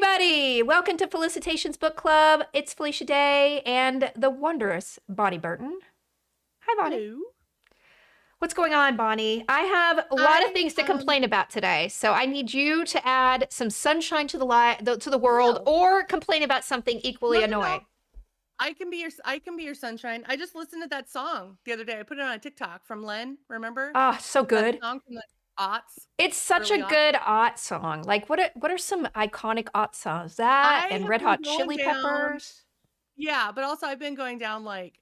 everybody! Welcome to Felicitations Book Club. It's Felicia Day and the wondrous Bonnie Burton. Hi, Bonnie. Hello. What's going on, Bonnie? I have a lot of I things to complain about today, so I need you to add some sunshine to the world, no. or complain about something equally No. annoying. I can be your sunshine. I just listened to that song the other day. I put it on TikTok from Len, remember? Ah, so That good. song from the aughts, It's such a early aughts. good aught song. Like, what are some iconic aught songs? That I and have Red been Hot going Chili down, Peppers. yeah, but also I've been going down like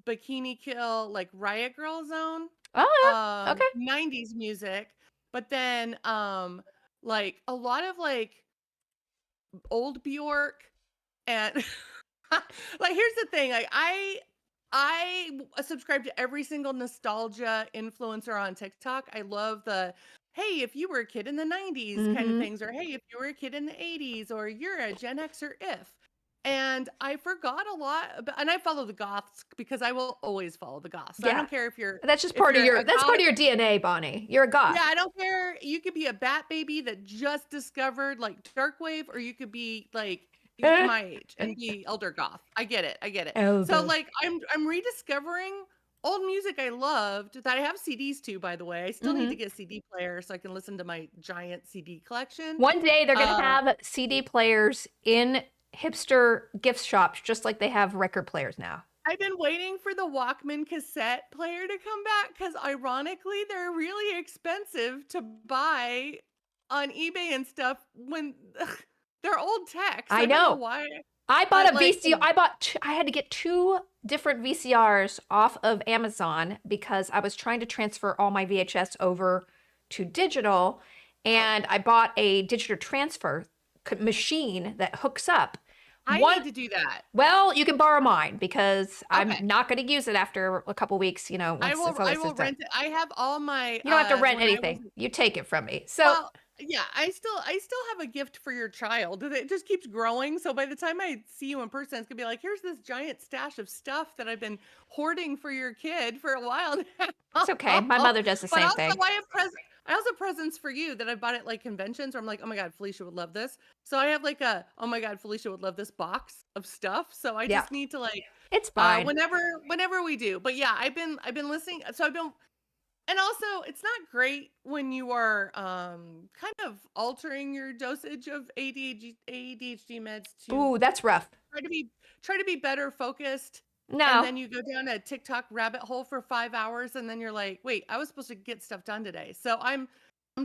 Bikini Kill, like Riot Girl Zone, Oh, yeah. Okay. 90s music, but then like a lot of like old Bjork and like here's the thing, like I subscribe to every single nostalgia influencer on TikTok. I love the hey, if you were a kid in the 90s kind of Mm-hmm. things, or hey, if you were a kid in the 80s, or you're a Gen Xer if. And I forgot a lot about, and I follow the goths because I will always follow the goths. So I Yeah. don't care if you're That's just if part of you're your a that's goth. part of your DNA, Bonnie. You're a Yeah, goth. I don't care. You could be a bat baby that just discovered like darkwave, or you could be like my age and be elder goth. I get it. I get it. So Elder. like I'm rediscovering old music I loved that I have CDs to, by the way. I still need Hmm. to get a CD player so I can listen to my giant CD collection. One day they're gonna Uh have CD players in hipster gift shops, just like they have record players now. I've been waiting for the Walkman cassette player to come back because ironically they're really expensive to buy on eBay and stuff when they're old tech. So I I don't know know. why, I bought but a like, VCR. I had to get two different VCRs off of Amazon because I was trying to transfer all my VHS over to digital, oh, and I bought a digital transfer machine that hooks up. I One, need to do that. well, you can borrow mine because I'm Okay. not going to use it after a couple weeks, I once will all I this is will done. rent it. I have all my You don't have to rent when I was anything. You take it from me. So, well, yeah, I still have a gift for your child. It just keeps growing. So by the time I see you in person, it's gonna be like, here's this giant stash of stuff that I've been hoarding for your kid for a while now. it's okay. My mother does the But same also thing. I also have presents for you that I bought at like conventions where I'm like, oh my God, Felicia would love this. So I have like a oh my God, Felicia would love this box of stuff. So I Yeah, just need to like it's fine. whenever we do. But yeah, I've been listening. So I've been and also, it's not great when you are kind of altering your dosage of ADHD meds to Ooh, that's rough. try to be try to be better focused, and No, then you go down a TikTok rabbit hole for 5 hours, and then you're like, wait, I was supposed to get stuff done today. So I'm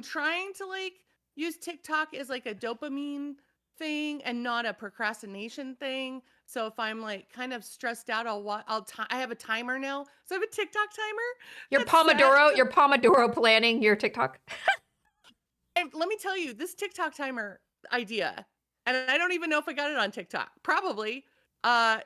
trying to like use TikTok as like a dopamine thing and not a procrastination thing. So if I'm like kind of stressed out, I have a timer now. So I have a TikTok timer your that's set. Pomodoro planning your TikTok. And let me tell you, this TikTok timer idea, and I don't even know if I got it on TikTok, probably,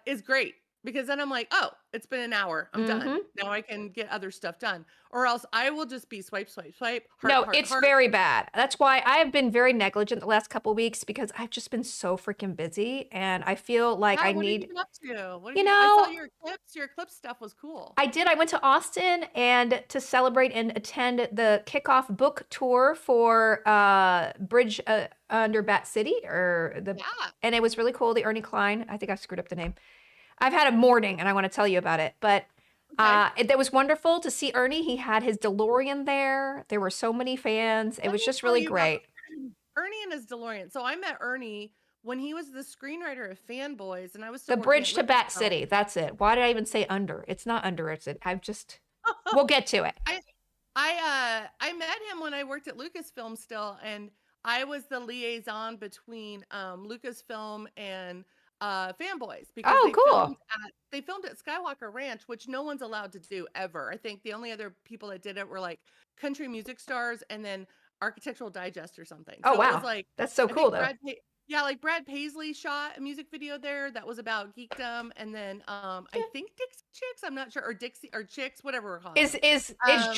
is great because then I'm like, oh, it's been an hour. I'm done. Hmm. Now I can get other stuff done. Or else I will just be swipe, swipe, swipe, heart, No, heart, it's heart. very bad. That's why I have been very negligent the last couple weeks because I've just been so freaking busy and I feel like Yeah, I what have you need, been up to? What have you you I saw know, your eclipse. Your eclipse stuff was cool. I did. I went to Austin and to celebrate and attend the kickoff book tour for Bridge Under Bat City Yeah. and it was really cool. The Ernie Klein. I think I screwed up the name. I've had a morning and I want to tell you about it, but Okay. it was wonderful to see Ernie. He had his DeLorean there. There were so many fans. It Let was me just tell really you about great. Ernie and his DeLorean. So I met Ernie when he was the screenwriter of Fanboys, and I was The still working at bridge to Bat Lucasfilm. City. That's it. Why did I even say under? It's not under. I've just, we'll get to it. I I met him when I worked at Lucasfilm still, and I was the liaison between Lucasfilm and Fanboys because Oh, cool. they filmed at Skywalker Ranch, which no one's allowed to do ever. I think the only other people that did it were like country music stars and then Architectural Digest or something. Oh, So it was wow. like That's so I cool, think though. yeah, like Brad Paisley shot a music video there that was about geekdom, and then I think Dixie Chicks, I'm not sure, or Dixie or Chicks, whatever we're calling Is them. is is Um,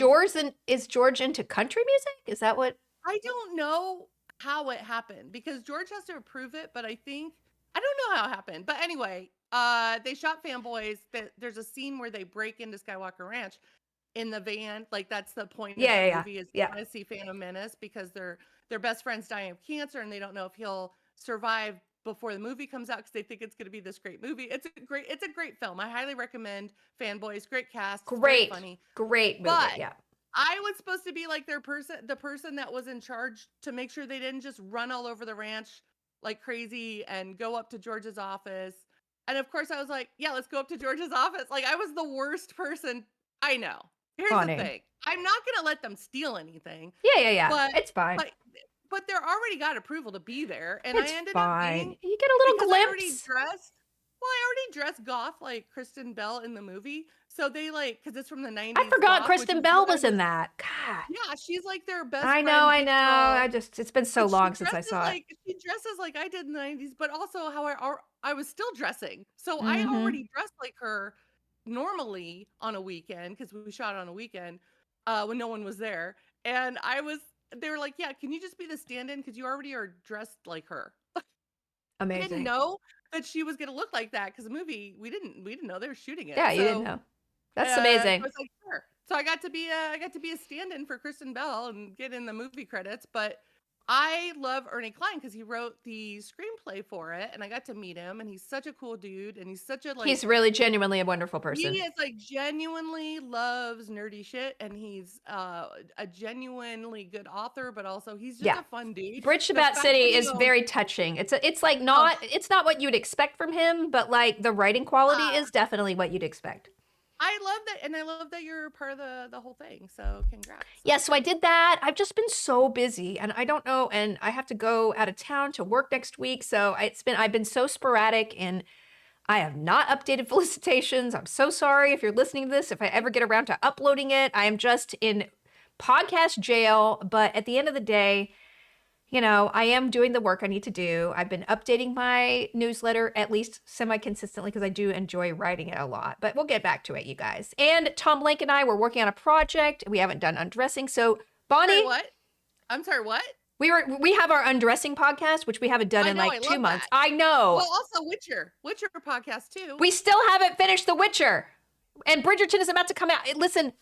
George into country music? Is that what? I don't know how it happened because George has to approve it, but I don't know how it happened. But anyway, they shot Fanboys. That there's a scene where they break into Skywalker Ranch in the van. Like that's the point of Yeah, the yeah, yeah. movie is they Yeah. want to see Phantom Menace because their best friend's dying of cancer and they don't know if he'll survive before the movie comes out because they think it's going to be this great movie. It's a great film. I highly recommend. Fanboys, great cast, it's very Great, funny. great movie. But Yeah. I was supposed to be like the person that was in charge to make sure they didn't just run all over the ranch like crazy and go up to George's office. And of course I was like, yeah, let's go up to George's office. Like I was the worst person. I know. Here's the Funny. thing. I'm not going to let them steal anything, Yeah. but It's fine. but they're already got approval to be there, and It's I ended up fine. being You get a little because I already glimpse. dressed. Well, I already dressed goth like Kristen Bell in the movie, so they like because it's from the '90s. I forgot goth, which Kristen is Bell what I was in that. God. Yeah, she's like their best I friend. know. Girl. It's been so But long since I saw it. she dresses like I did in the '90s, but also how I was still dressing, so I Mm-hmm. already dressed like her normally on a weekend because we shot on a weekend when no one was there, and they were like, yeah, can you just be the stand-in because you already are dressed like her. I didn't Amazing. know that she was gonna look like that because the movie we didn't know they were shooting it. Yeah, you didn't So know. That's I amazing. was like, sure. So I got to be a stand-in for Kristen Bell and get in the movie credits. But I love Ernie Klein because he wrote the screenplay for it, and I got to meet him, and he's such a cool dude, and he's such a He's really genuinely a wonderful person. he is like genuinely loves nerdy shit, and he's a genuinely good author, but also he's just Yeah. a fun dude. Bridge to The Bat fact City that is very touching. It's like oh, it's not what you'd expect from him, but like the writing quality is definitely what you'd expect. I love that, and I love that you're part of the whole thing. So congrats. Yeah, so I did that. I've just been so busy and I don't know, and I have to go out of town to work next week. So I've been so sporadic and I have not updated felicitations. I'm so sorry if you're listening to this. If I ever get around to uploading it, I am just in podcast jail. But at the end of the day, you know, I am doing the work I need to do. I've been updating my newsletter at least semi-consistently because I do enjoy writing it a lot. But we'll get back to it, you guys. And Tom Lake and I were working on a project. We haven't done undressing. So Bonnie, Sorry, what? I'm sorry, what? we have our undressing podcast, which we haven't done in like 2 months. That. I know. Well, also Witcher podcast too. We still haven't finished The Witcher, and Bridgerton is about to come out. Listen,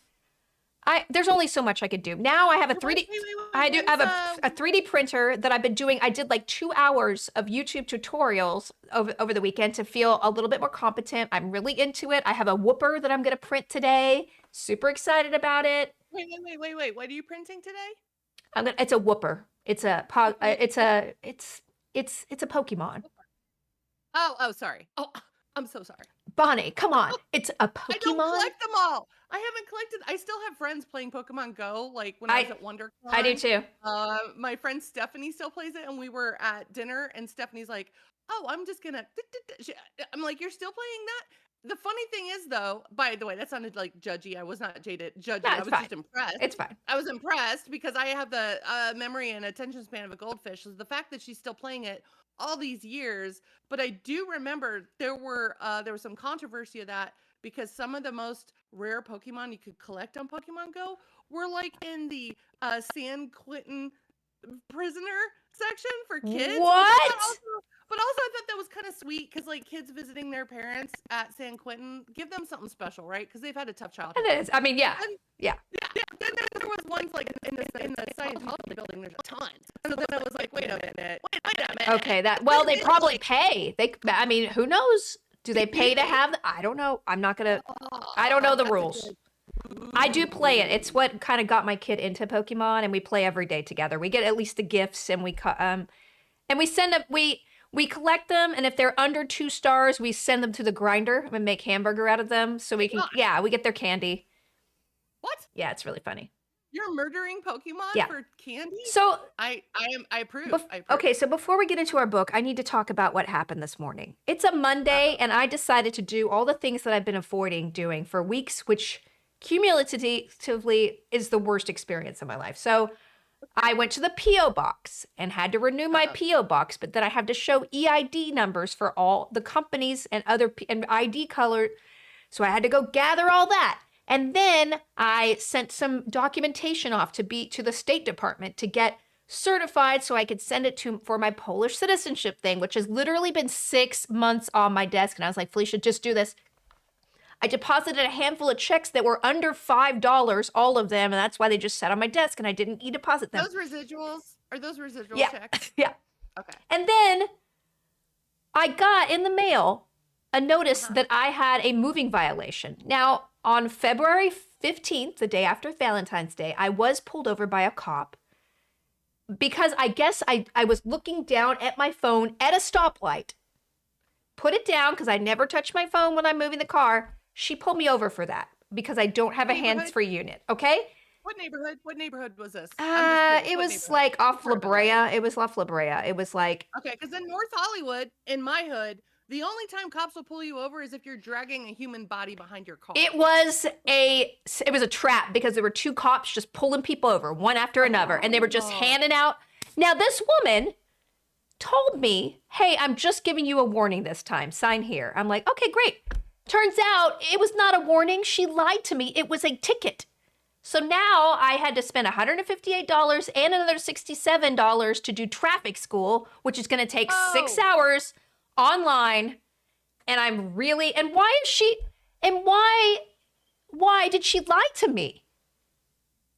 there's only so much I could do. Now I have a 3D. I do have a 3D printer that I've been doing. I did like 2 hours of YouTube tutorials over the weekend to feel a little bit more competent. I'm really into it. I have a whooper that I'm gonna print today. Super excited about it. Wait. What are you printing today? It's a whooper. It's a Pokemon. Oh, sorry. Oh, I'm so sorry. Bonnie, come on. It's a Pokemon. I don't collect them all. I haven't collected. I still have friends playing Pokemon Go, like when I was at WonderCon. I do too. My friend Stephanie still plays it, and we were at dinner, and Stephanie's like, "Oh, I'm just gonna." I'm like, "You're still playing that?" The funny thing is, though, by the way, that sounded like judgy. I was not judgy. No, I was fine. just impressed. It's fine. I was impressed because I have the memory and attention span of a goldfish. So the fact that she's still playing it all these years, but I do remember there was some controversy of that because some of the most rare Pokemon you could collect on Pokemon Go were like in the San Quentin prisoner section for kids. What? But also I thought that was kind of sweet because like kids visiting their parents at San Quentin, give them something special, right? Because they've had a tough childhood. It is. I mean, yeah. Yeah. Then there was ones like in the Scientology building. There's tons. So then I was like, wait a minute. Okay, they probably pay. I mean, who knows? Do they pay to have? I don't know. I don't know the rules. I do play it. It's what kind of got my kid into Pokemon, and we play every day together. We get at least the gifts, and we send them. We collect them, and if they're under 2 stars, we send them to the grinder and make hamburger out of them. So we can, we get their candy. What? Yeah, it's really funny. You're murdering Pokemon for candy? So I approve. Okay, so before we get into our book, I need to talk about what happened this morning. It's a Monday, and I decided to do all the things that I've been avoiding doing for weeks, which cumulatively is the worst experience of my life. So I went to the P.O. box and had to renew my P.O. box, but then I have to show EID numbers for all the companies and and ID color. So I had to go gather all that. And then I sent some documentation off to the State Department to get certified so I could send it for my Polish citizenship thing, which has literally been 6 months on my desk. And I was like, Felicia, just do this. I deposited a handful of checks that were under $5, all of them, and that's why they just sat on my desk and I didn't e-deposit them. Those residuals? Are those residual yeah. checks? Yeah. Okay. And then I got in the mail a notice Uh-huh. that I had a moving violation. Now, on February 15th, the day after Valentine's Day, I was pulled over by a cop because I guess I was looking down at my phone at a stoplight, put it down because I never touch my phone when I'm moving the car. She pulled me over for that because I don't have a Neighborhood? hands-free unit, okay? What neighborhood? What neighborhood was this? I'm just curious. It What was neighborhood? like What off La part of LA? Brea. It was off La Brea. It was like Okay, because in North Hollywood, in my hood, the only time cops will pull you over is if you're dragging a human body behind your car. it was a trap because there were two cops just pulling people over one after another, and they were just Oh, handing out. Now this woman told me, "Hey, I'm just giving you a warning this time. Sign here." I'm like, "Okay, great." Turns out it was not a warning. She lied to me. It was a ticket. So now I had to spend $158 and another $67 to do traffic school, which is going to take 6 hours online. And and why did she lie to me?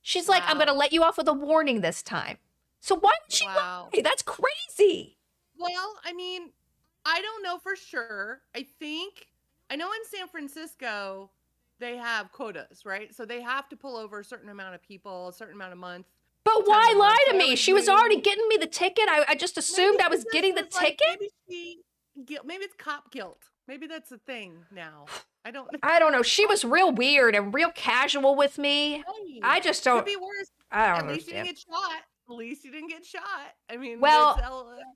She's like, "I'm going to wow. let you off with a warning this time." So why would she Wow. lie? That's crazy. Well, I mean, I don't know for sure. I know in San Francisco, they have quotas, right? So they have to pull over a certain amount of people, a certain amount of month, But times why a month. lie So to I me? would She was already do getting me the ticket. I just maybe assumed I she was just getting the was like, ticket. maybe it's cop guilt. Maybe that's a thing now. I don't know. I don't know. She was real weird and real casual with me. Hey, I just could don't, be worse. I don't At least you didn't understand. get shot. At least you didn't get shot. I mean, Well,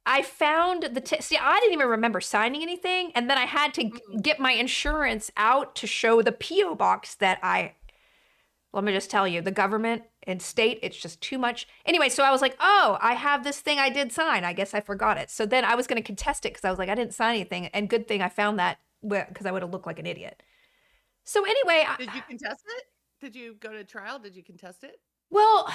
I found see, I didn't even remember signing anything. And then I had to mm, get my insurance out to show the P.O. box let me just tell you, the government and state, it's just too much. Anyway, so I was like, "Oh, I have this thing I did sign. I guess I forgot it." So then I was going to contest it because I was like, I didn't sign anything. And good thing I found that because I would have looked like an idiot. So anyway, did you contest it? Did you go to trial? Did you contest it well,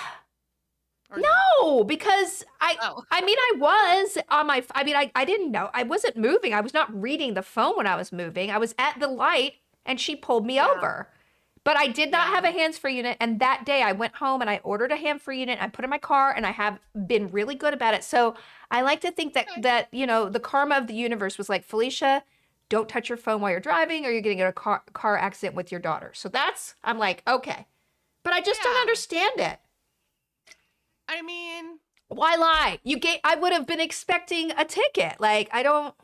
or no? no, because Oh, I mean, I was on my, I mean, I didn't know. I wasn't moving. I was not reading the phone when I was moving. I was at the light and she pulled me yeah, over. But I did not yeah. have a hands-free unit. And that day I went home and I ordered a hand-free unit. I put it in my car and I have been really good about it. So I like to think that, Okay. the karma of the universe was like, "Felicia, don't touch your phone while you're driving or you're getting in a car accident with your daughter." So I'm like, okay. But I just don't Yeah. understand it. I mean, Why lie? I would have been expecting a ticket. Like, I don't,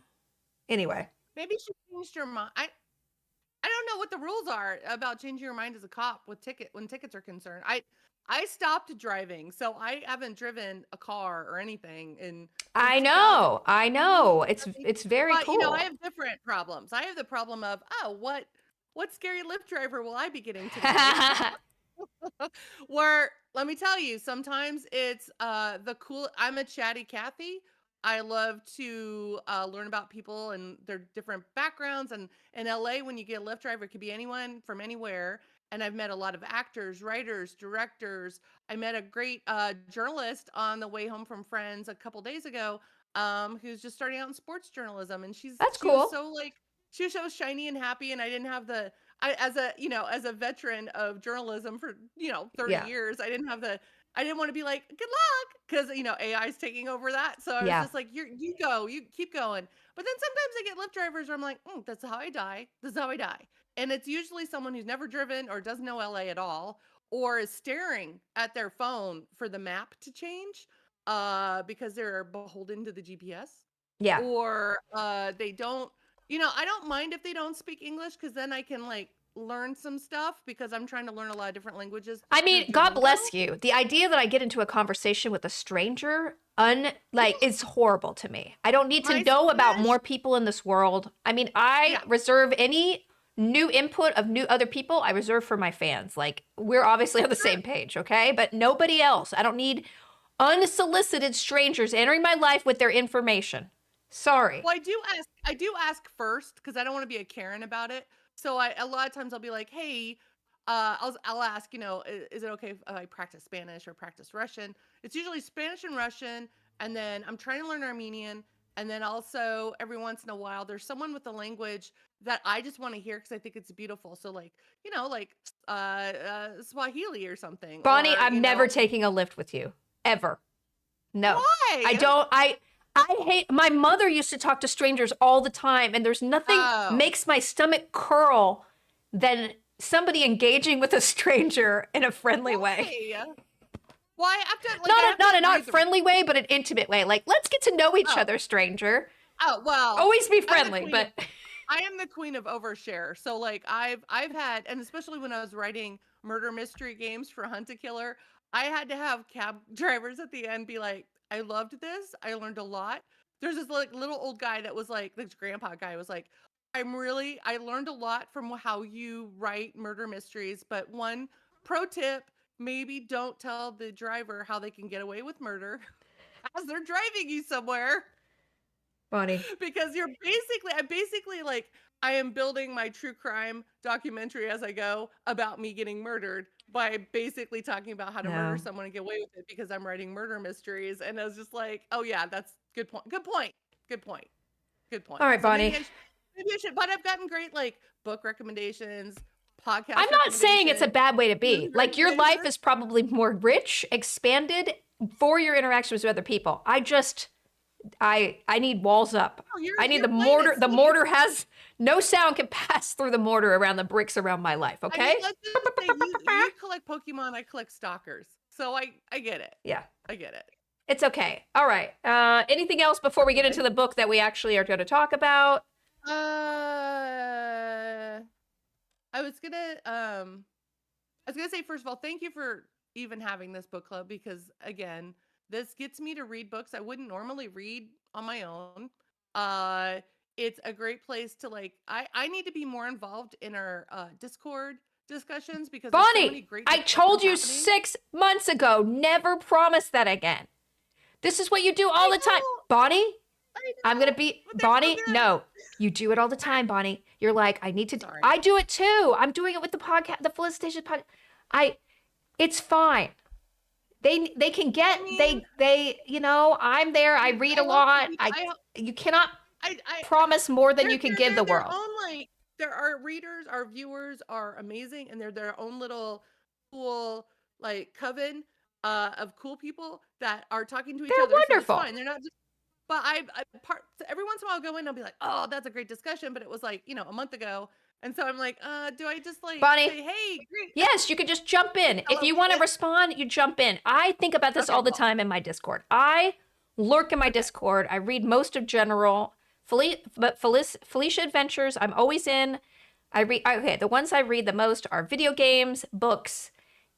anyway. maybe she changed her mind. I don't know what the rules are about changing your mind as a cop with when tickets are concerned. I stopped driving, so I haven't driven a car or anything in since I 2000. know. I know. It's very But I cool. have different problems. I have the problem of, oh, what scary Lyft driver will I be getting today? Where let me tell you, sometimes it's the cool. I'm a chatty Cathy. I love to learn about people and their different backgrounds. And in LA, when you get a Lyft driver, it could be anyone from anywhere. And I've met a lot of actors, writers, directors. I met a great journalist on the way home from Friends a couple days ago, who's just starting out in sports journalism, and That's she was cool. so like she was so shiny and happy, and I didn't have the I as a as a veteran of journalism for 30 Yeah. years, I didn't want to be like good luck because AI is taking over that. So I was Yeah. just like you go, you keep going. But then sometimes I get Lyft drivers where I'm like, that's how I die. This is how I die. And it's usually someone who's never driven or doesn't know LA at all, or is staring at their phone for the map to change because they're beholden to the GPS, Yeah. or they don't I don't mind if they don't speak English because then I can like learn some stuff because I'm trying to learn a lot of different languages I through mean, God Duolingo. bless you. The idea that I get into a conversation with a stranger Well, is horrible to me. I don't need to my know about Spanish, more people in this world. I mean, I yeah, reserve any new input of new other people, I reserve for my fans. Like, we're obviously on the sure. same page, okay? But nobody else. I don't need unsolicited strangers entering my life with their information. Sorry. Well, I do ask first because I don't want to be a Karen about it. So a lot of times I'll be like, hey, I'll ask, is it okay if I practice Spanish or practice Russian? It's usually Spanish and Russian, and then I'm trying to learn Armenian, and then also every once in a while there's someone with a language that I just want to hear because I think it's beautiful. So like, like Swahili or something, Bonnie, or I'm never taking a lift with you. Ever. No. I why? don't. My mother used to talk to strangers all the time, and there's nothing Oh, makes my stomach curl than somebody engaging with a stranger in a friendly way. why? Well, I have to like I Not have a, not to a not read the. friendly way, but an intimate way. Like, let's get to know each Oh, other, stranger. well, Always be I'm the friendly, queen of but I am the queen of overshare. So like I've had, and especially when I was writing murder mystery games for Hunt a Killer, I had to have cab drivers at the end be like, "I loved this. I learned a lot." There's this like little old guy that was like, this grandpa guy was like, I learned a lot from how you write murder mysteries, but one pro tip, maybe don't tell the driver how they can get away with murder as they're driving you somewhere." funny. Because I'm basically like, I am building my true crime documentary as I go about me getting murdered by basically talking about how to murder No. someone and get away with it because I'm writing murder mysteries. And I was just like, oh yeah, that's good point. Good point. Good point. Good point. All right, So Bonnie. maybe I should, but I've gotten great like book recommendations, I'm podcast not saying it's a recommendations, bad way to be. movie Like, your life recommendations. is probably more rich, expanded for your interactions with other people. I need walls up. Oh, I need you're the playing it mortar. The safe. mortar has no sound can pass through the mortar around the bricks around my life. I mean, Okay? let's just say you collect Pokemon, I collect stalkers. So I get it. Yeah, I get it. it's okay. All right. Anything else before we get into Okay. the book that we actually are going to talk about? Uh, I was gonna say first of all, thank you for even having this book club because again, this gets me to read books I wouldn't normally read on my own. Uh, it's a great place to like I need to be more involved in our Discord discussions because there's so many Bonnie, great I discussions told you happening. 6 months ago. Never promise that again. This is what you do all I the time, know, Bonnie. I I'm gonna know, be but they're so Bonnie. good. No, you do it all the time, Bonnie. You're like, I need to. Sorry. I do it too. I'm doing it with the podcast, the Felicitation podcast. I. It's fine. They can I get mean, I'm there. I read a I hope the lot. people You cannot I promise more than you can give they're the their world. own like there are readers, our viewers are amazing, and they're their own little cool like coven of cool people that are talking to each They're other. So it's wonderful. fine. They're not just. But I part so every once in a while I'll go in and I'll be like, oh, that's a great discussion, but it was like a month ago, and so I'm like, do I just like Bonnie, say, hey, great, yes, you could just jump in. If hello, you who's want to this? respond, you jump in. I think about this Okay, all the cool. time in my Discord. I lurk in my Okay, Discord. I read most of General. Felicia Adventures, I'm always in. Okay, the ones I read the most are video games, books,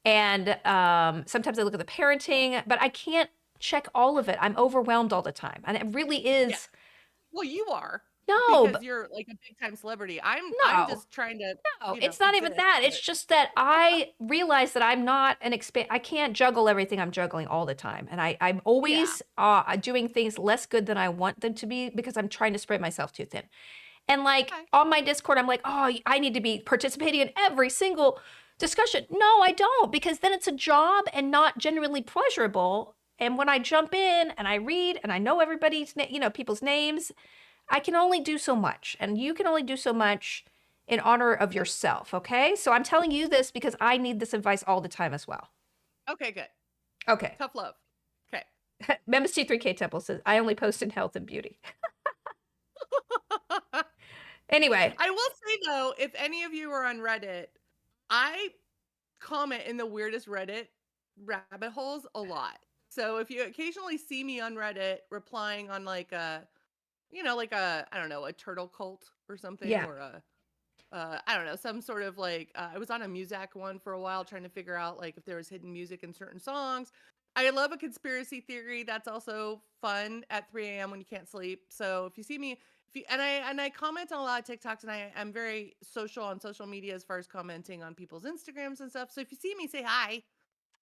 and sometimes I look at the parenting, but I can't check all of it. I'm overwhelmed all the time. And it really yeah. is. Well, you are No, because you're like a big time celebrity. I'm no. just trying to No, it's not even exist, that. It's but just that I realize that I'm not I can't juggle everything I'm juggling all the time. And I'm yeah. always doing things less good than I want them to be because I'm trying to spread myself too thin. And like Okay. on my Discord, I'm like, oh, I need to be participating in every single discussion. No, I don't, because then it's a job and not genuinely pleasurable. And when I jump in and I read and I know people's names, I can only do so much, and you can only do so much in honor of Yep. yourself, okay? So I'm telling you this because I need this advice all the time as well. Okay, good. Okay. Tough love. Okay. Mems T3K Temple says, I only post in health and beauty. Anyway, I will say though, if any of you are on Reddit, I comment in the weirdest Reddit rabbit holes a lot. So if you occasionally see me on Reddit replying on like like I don't know, a turtle cult or something, yeah. or I don't know, some sort of like I was on a Muzak one for a while trying to figure out like if there was hidden music in certain songs. I love a conspiracy theory. That's also fun at 3 a.m. when you can't sleep. So if you see me, and I comment on a lot of TikToks, and I'm very social on social media as far as commenting on people's Instagrams and stuff. So if you see me, say hi.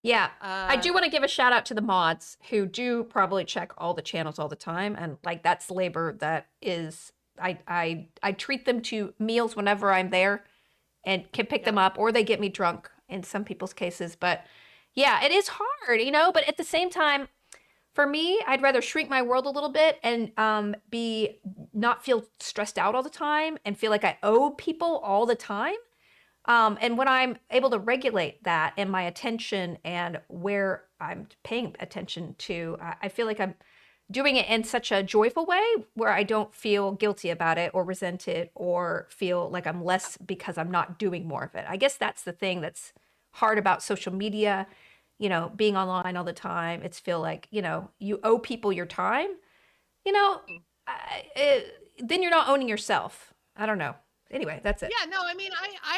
Yeah. I Uh, do want to give a shout out to the mods who do probably check all the channels all the time. And like that's labor that is I treat them to meals whenever I'm there and can pick yep. them up, or they get me drunk in some people's cases. But yeah, it is hard, but at the same time, for me, I'd rather shrink my world a little bit and be not feel stressed out all the time and feel like I owe people all the time. And when I'm able to regulate that and my attention and where I'm paying attention to, I feel like I'm doing it in such a joyful way where I don't feel guilty about it or resent it or feel like I'm less because I'm not doing more of it. I guess that's the thing that's hard about social media, being online all the time. It's feel like, you owe people your time, you know, then you're not owning yourself. I don't know. Anyway, that's it. Yeah, no, I mean,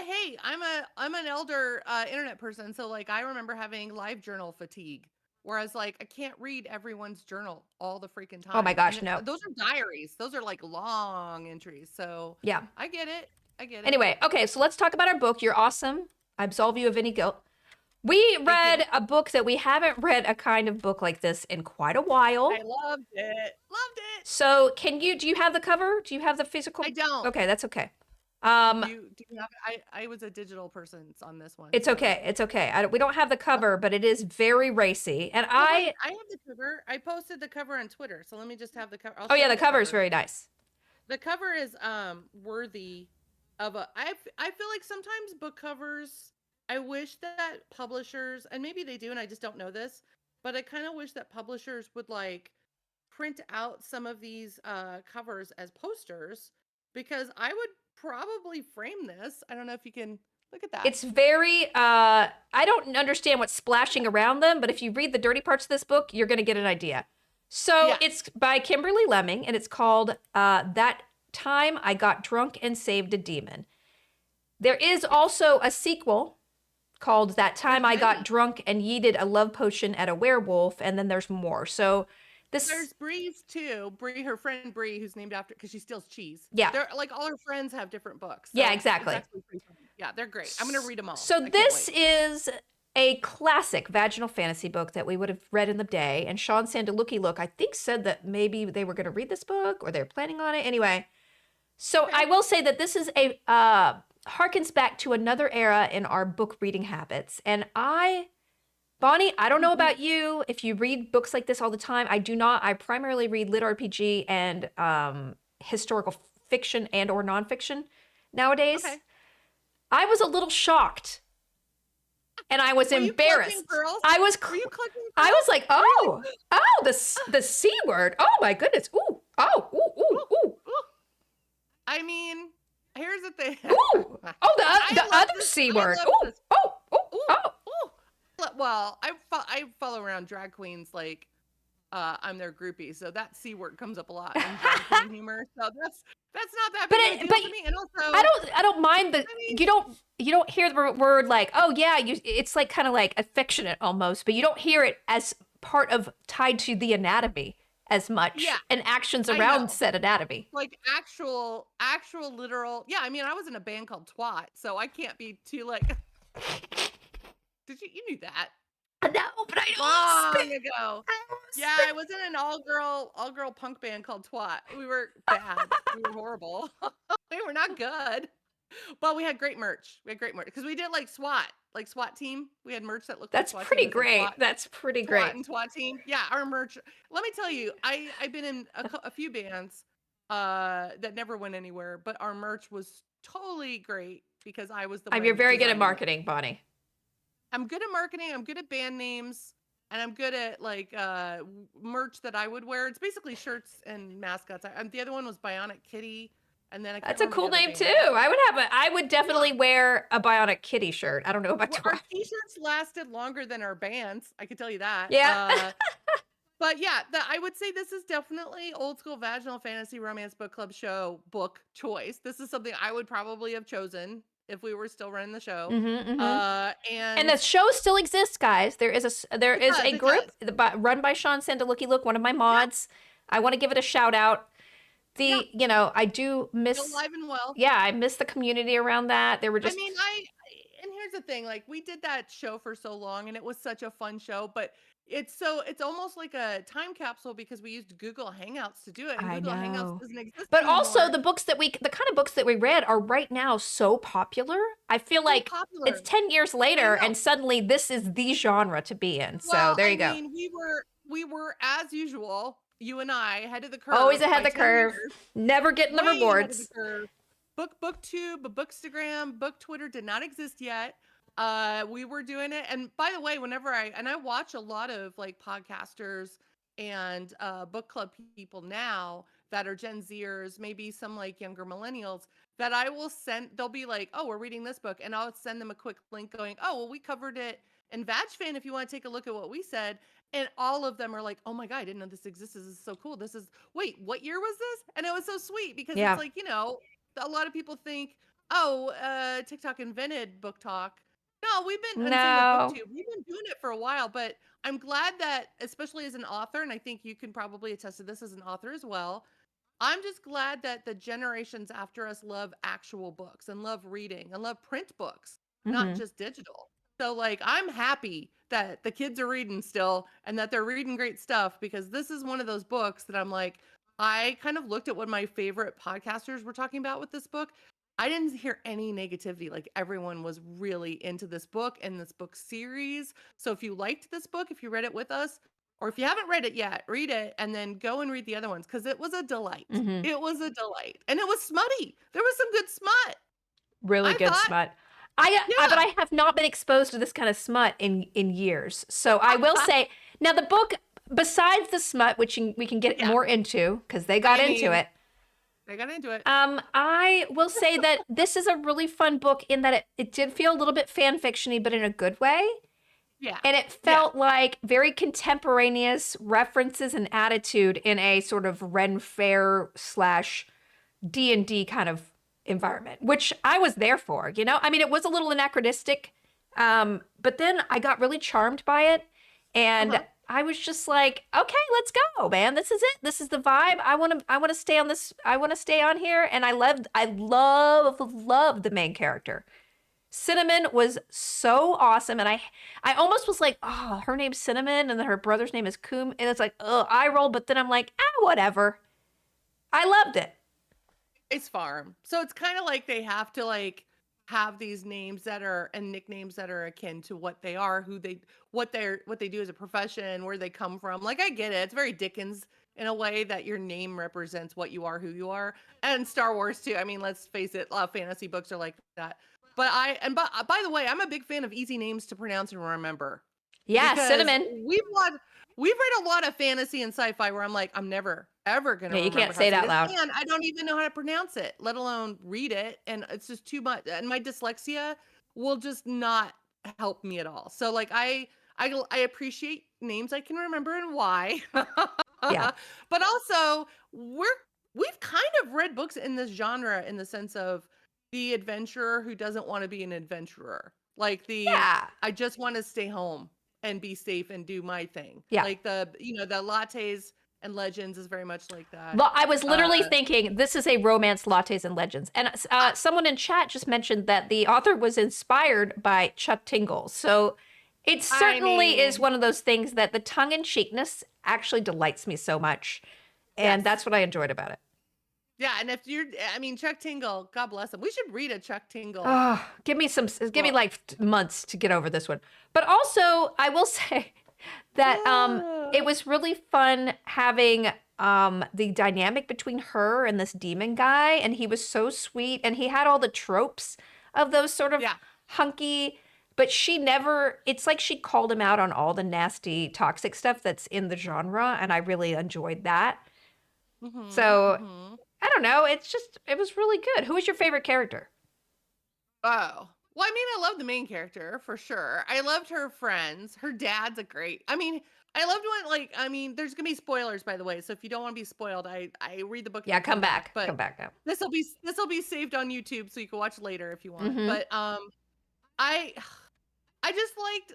hey, I'm an elder internet person, so like I remember having live journal fatigue, whereas like I can't read everyone's journal all the freaking Oh my time, gosh, and no. those are diaries, those are like long entries. So Yeah. I get it, I get it. Anyway, okay, so let's talk about our book. You're awesome. I absolve you of any guilt. We Thank you. read a book that we haven't read a kind of book like this in quite a I while. loved it, loved it. So, do you have the cover? Do you have the physical? I don't. Okay, that's okay. Do you have? I was a digital person on this one, It's so. okay. It's okay. We don't have the cover, but it is very racy. And Well, wait, I have the cover. I posted the cover on Twitter, so let me just have the cover. I'll oh show yeah, you the the cover is cover. very nice. The cover is worthy of a. I feel like sometimes book covers. I wish that publishers, and maybe they do, and I just don't know this, but I kind of wish that publishers would like print out some of these covers as posters, because I would probably frame this. I don't know if you can look at that. It's very I don't understand what's splashing around them, but if you read the dirty parts of this book, you're going to get an idea. So, Yeah. it's by Kimberly Lemming and it's called That Time I Got Drunk and Saved a Demon. There is also a sequel called That Time I Got Drunk and Yeeted a Love Potion at a Werewolf, and then there's more. So There's Bree's too. Bree, her friend Bree, who's named after, because she steals cheese. Yeah. They're like all her friends have different books. So Yeah, exactly. It's actually pretty funny. Yeah, they're great. I'm gonna read them all. So I can't this wait. is a classic vaginal fantasy book that we would have read in the day. And Sean Sandaluki, I think said that maybe they were going to read this book or they're planning on it. Anyway, so I will say that this is a harkens back to another era in our book reading habits. And Bonnie, I don't know about you if you read books like this all the time. I do not. I primarily read lit RPG and historical fiction and or nonfiction nowadays. Okay. I was a little shocked. And I was Were you embarrassed. clutching pearls? I was Were you clutching I pearls? was like, the C word. Oh my goodness. Ooh. Oh, ooh. Ooh. I mean, here's the thing. Ooh. Oh, the other this. C I word. love Ooh. this. Oh. Ooh. Well, I follow around drag queens like I'm their groupie, so that C word comes up a lot in drag queen humor. So that's not that big of a deal to me. And also, I don't mind the you don't hear the word like, oh yeah, it's like kind of like affectionate almost, but you don't hear it as part of tied to the anatomy as much and actions around said anatomy. Like actual literal. Yeah, I mean, I was in a band called Twat, so I can't be too like you knew that. No, but I long ago. Yeah, I was in an all girl punk band called Twat. We were bad. We were horrible. We were not good. But we had great merch. Because we did like SWAT team. We had merch that looked That's like SWAT pretty team. great. That's pretty great. SWAT and SWAT team. Yeah, our merch. Let me tell you, I've been in a few bands that never went anywhere, but our merch was totally great because I was the one. You're very good at marketing, Bonnie. I'm good at marketing. I'm good at band names, and I'm good at like merch that I would wear. It's basically shirts and mascots. The other one was Bionic Kitty, and then that's a cool name too. I would definitely wear a Bionic Kitty shirt. I don't know about our t-shirts lasted longer than our bands. I can tell you that. Yeah. But yeah, I would say this is definitely old school vaginal fantasy romance book club show book choice. This is something I would probably have chosen if we were still running the show. And the show still exists, guys. There is a group run by Sean Sandaluki, one of my mods. I want to give it a shout out. I do miss still alive and well. Yeah, I miss the community around that. They were just and here's the thing, like we did that show for so long and it was such a fun show, but it's almost like a time capsule because we used Google Hangouts to do it. And Google Hangouts doesn't exist but anymore. also the kind of books that we read are right now so popular. I feel like it's 10 years later and suddenly this is the genre to be in. So there you go. We were as usual, you and I, ahead of the curve. Always ahead of the curve. Never getting the rewards. Booktube, Bookstagram, Book Twitter did not exist yet. We were doing it. And by the way, whenever I watch a lot of like podcasters and book club people now that are Gen Zers, maybe some like younger millennials, that I will send, they'll be like, oh, we're reading this book. And I'll send them a quick link going, oh, well, we covered it in VagFan if you want to take a look at what we said. And all of them are like, oh my God, I didn't know this existed. This is so cool. This is, wait, what year was this? And it was so sweet because it's Yeah. like, a lot of people think, oh, TikTok invented book talk. No, and same with No. BookTube. We've been doing it for a while, but I'm glad that, especially as an author, and I think you can probably attest to this as an author as well, I'm just glad that the generations after us love actual books and love reading and love print books, not Hmm. just digital. So, like, I'm happy that the kids are reading still and that they're reading great stuff, because this is one of those books that I'm like, I kind of looked at what my favorite podcasters were talking about with this book. I didn't hear any negativity. Like, everyone was really into this book and this book series. So if you liked this book, if you read it with us, or if you haven't read it yet, read it and then go and read the other ones, because it was a delight. Hmm. It was a delight. And it was smutty. There was some good smut. Really I good thought, smut. But yeah. I have not been exposed to this kind of smut in years. So I will say now the book, besides the smut, which we can get Yeah. more into because they got I into mean, it. I got into it. I will say that this is a really fun book in that it did feel a little bit fan fictiony, but in a good way. Yeah. And it Yeah. felt like very contemporaneous references and attitude in a sort of Ren Fair slash D&D kind of environment, which I was there for, you know? I mean, it was a little anachronistic, but then I got really charmed by it. And Uh-huh. I was just like, okay, let's go, man. This is it. This is the vibe. I want to stay on this. I want to stay on here. And I love the main character. Cinnamon was so awesome, and I almost was like, oh, her name's Cinnamon, and then her brother's name is Coom, and it's like, oh, I roll, but then I'm like, whatever. I loved it. It's farm. So it's kind of like they have to like have these names that are, and nicknames that are akin to what they are, what they do as a profession, where they come from. Like, I get it. It's very Dickens in a way that your name represents what you are, who you are. And Star Wars too. I mean, let's face it, a lot of fantasy books are like that. But by the way, I'm a big fan of easy names to pronounce and remember, Yeah, because Cinnamon. we've read a lot of fantasy and sci-fi where I'm like, I'm never ever gonna Yeah, you remember can't how to say it say out this, loud. and I don't even know how to pronounce it, let alone read it, and it's just too much. And my dyslexia will just not help me at all. So like I appreciate names I can remember and why, Yeah. but also we've kind of read books in this genre in the sense of the adventurer who doesn't want to be an adventurer, like the Yeah. I just want to stay home and be safe and do my thing. Yeah. Like the lattes and legends is very much like that. Well, I was Uh, literally thinking this is a romance, lattes, and legends. And someone in chat just mentioned that the author was inspired by Chuck Tingle. So it I certainly is mean, one of those things that the tongue in cheekness actually delights me so much. And yes. that's what I enjoyed about it. Yeah, and if you're, I mean, Chuck Tingle, God bless him. We should read a Chuck Tingle Oh, give me book. like months to get over this one. But also, I will say that it Ah, was really fun having the dynamic between her and this demon guy, and he was so sweet, and he had all the tropes of those sort of yeah. hunky, but she never, it's like she called him out on all the nasty toxic stuff that's in the genre, and I really enjoyed that. So Mm-hmm. I don't know, it was really good. Who was your favorite character? Oh. Well, I mean, I love the main character for sure. I loved her friends. Her dad's a great. I mean, I loved when, like, I mean, there's gonna be spoilers, by the way. So if you don't want to be spoiled, I read the book and Yeah, you come back. come But back now. this will be saved on YouTube so you can watch later if you want. Mm-hmm. But I I just liked.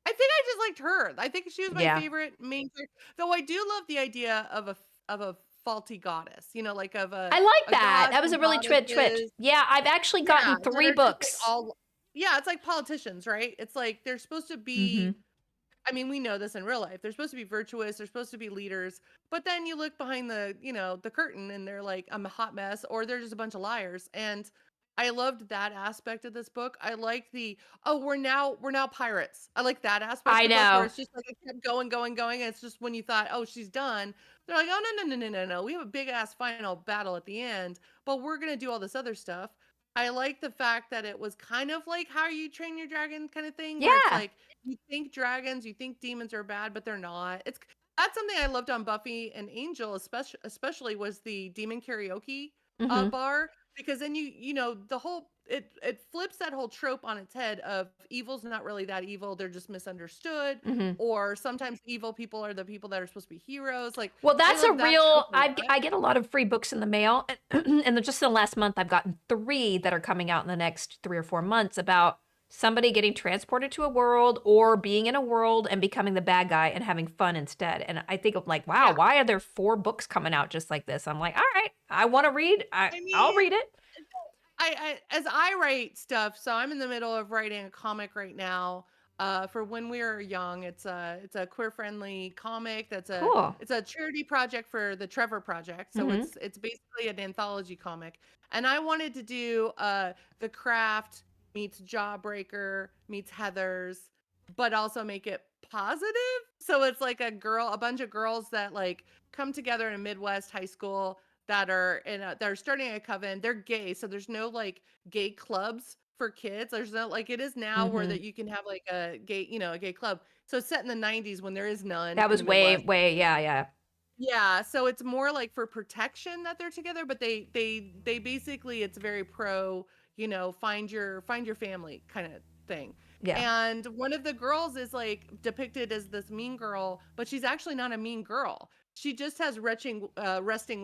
I think I just liked her. I think she was my Yeah. favorite main character. Though I do love the idea of a faulty goddess. Like of I like a that. gods That was and a really twitch. goddesses. Yeah, I've actually Yeah, gotten that three are just like books. all. Yeah, it's like politicians, right? It's like they're supposed to Mm-hmm. be. I mean, we know this in real life. They're supposed to be virtuous. They're supposed to be leaders. But then you look behind the curtain, and they're like, I'm a hot mess, or they're just a bunch of liars. And I loved that aspect of this book. I like oh, we're now pirates. I like that aspect of I the book where know. it's just like it kept going, going, going. And it's just when you thought, oh, she's done. They're like, oh, no, no, no, no, no, no. We have a big ass final battle at the end, but we're gonna do all this other stuff. I like the fact that it was kind of like How You Train Your Dragon kind of thing, where it's Yeah. like you think dragons, you think demons are bad, but they're not. That's something I loved on Buffy and Angel, especially was the demon karaoke Mhm. bar, because then you know the whole it flips that whole trope on its head of evil's not really that evil, they're just misunderstood, Mhm. or sometimes evil people are the people that are supposed to be heroes. Like Well, I that's a love that trope real a lot. I get a lot of free books in the mail, and just in the last month I've gotten 3 that are coming out in the next 3 or 4 months about somebody getting transported to a world or being in a world and becoming the bad guy and having fun instead. And I think of like, wow, Yeah, why are there 4 books coming out just like this? I'm like, all right, I want to read. I I'll mean, read it. I as I write stuff, so I'm in the middle of writing a comic right now. For When We Were Young, it's a queer friendly comic. Cool. It's a charity project for the Trevor Project. So Mhm. it's basically an anthology comic, and I wanted to do the Craft meets Jawbreaker meets Heather's, but also make it positive. So it's like a bunch of girls that like come together in a Midwest high school that are they're starting a coven. They're gay, so there's no like gay clubs for kids. There's no like it is now where that Mhm. you can have like a gay, a gay club. So it's set in the 90s when there is none That in was the way Midwest. way yeah, yeah. Yeah, so it's more like for protection that they're together, but they basically it's very pro, find your family kind of thing. Yeah. And one of the girls is like depicted as this mean girl, but she's actually not a mean girl. She just has resting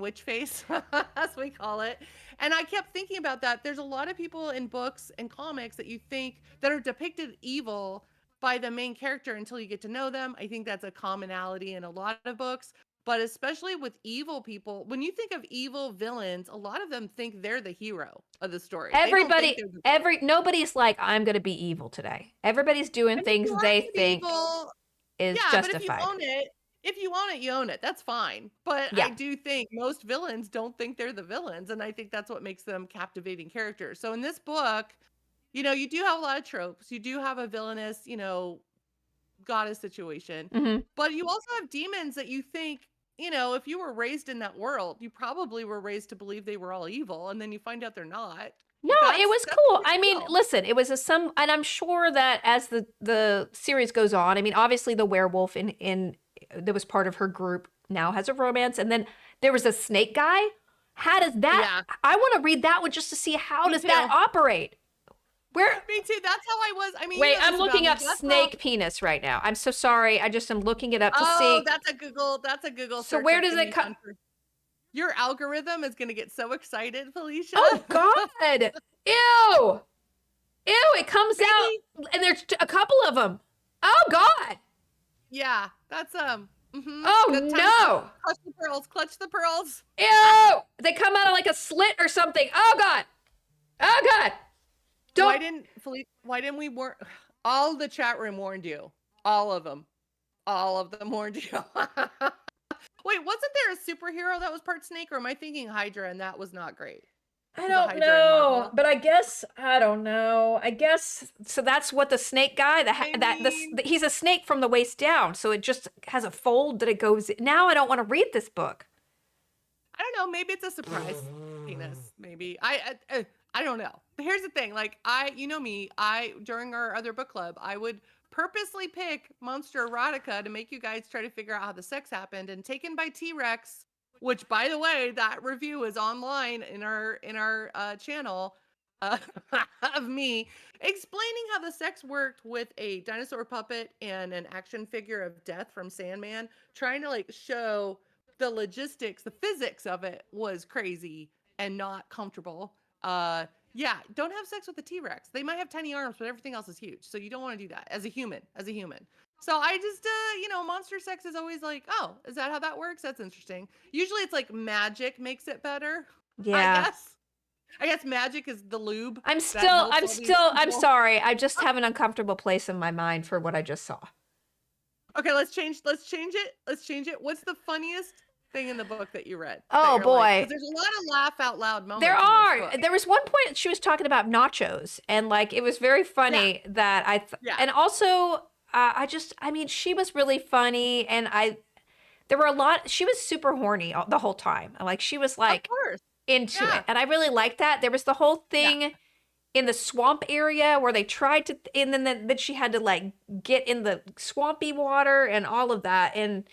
witch face, as we call it. And I kept thinking about that. There's a lot of people in books and comics that you think that are depicted evil by the main character until you get to know them. I think that's a commonality in a lot of books, but especially with evil people, when you think of evil villains, a lot of them think they're the hero of the story. They don't think Everybody they're the villain. nobody's like I'm going to be evil today. Everybody's doing And if you things are they gonna be think evil, is yeah, but justified. if you own it, you own it. That's fine. But I Yeah. do think most villains don't think they're the villains, and I think that's what makes them captivating characters. So in this book, you do have a lot of tropes. You do have a villainous, goddess situation. Mhm. But you also have demons that you think, if you were raised in that world, you probably were raised to believe they were all evil, and then you find out they're not. No, it was That's a cool. big I mean, deal. listen, it was a some, and I'm sure that as the series goes on, I mean, obviously the werewolf in that was part of her group now has a romance, and then there was a snake guy. How does that? Yeah, I want to read that one just to see how me does that too. operate. Where? Me too. That's how I was. I mean, you Wait, know I'm this about looking me. up That's how. snake penis right now. I'm so sorry. I just am looking it up to Oh, see. That's a Google So search where that's does gonna it be come? fun for your algorithm is gonna get so excited, Felicia. Oh God! Ew! Ew! It comes out, Maybe. and there's a couple of them. Oh God! Yeah, that's Oh good time to no! clutch the pearls, clutch the pearls. Ew! They come out of like a slit or something. Oh God! Oh God! Don't. Why didn't we warn all the chat room warned you? All of them. All of them warned you. Wait, wasn't there a superhero that was part snake, or am I thinking Hydra and that was not great? I The don't Hydra in know, Marvel. but I guess I don't know. I guess so. That's what the snake guy I mean, he's a snake from the waist down, so it just has a fold that it goes. Now I don't want to read this book. I don't know, maybe it's a surprise penis, maybe. I don't know. But here's the thing, like you know me, I during our other book club, I would purposely pick monster erotica to make you guys try to figure out how the sex happened, and Taken by T-Rex, which by the way, that review is online in our channel uh, of me explaining how the sex worked with a dinosaur puppet and an action figure of Death from Sandman, trying to like show the logistics, the physics of it was crazy and not comfortable. Yeah, don't have sex with the T-Rex. They might have tiny arms, but everything else is huge. So you don't want to do that as a human, as a human. So I just monster sex is always like, oh, is that how that works? That's interesting. Usually it's like magic makes it better, I Yeah. guess. I guess magic is the lube I'm that still, helps I'm all these still, I'm people. sorry. I just have an uncomfortable place in my mind for what I just saw. Okay, let's change it. What's the funniest thing in the book that you read that Oh you're like, because boy. there's a lot of laugh out loud There moments in this are. book. There was one point she was talking about nachos, and like it was very Yeah, funny that yeah, and also I mean, she was really funny, and there were a lot. She was super horny the whole time. Like she was of like course. into Yeah, it, and I really liked that. There was the whole yeah. thing in the swamp area where they tried to, and then she had to like get in the swampy water and all of that, and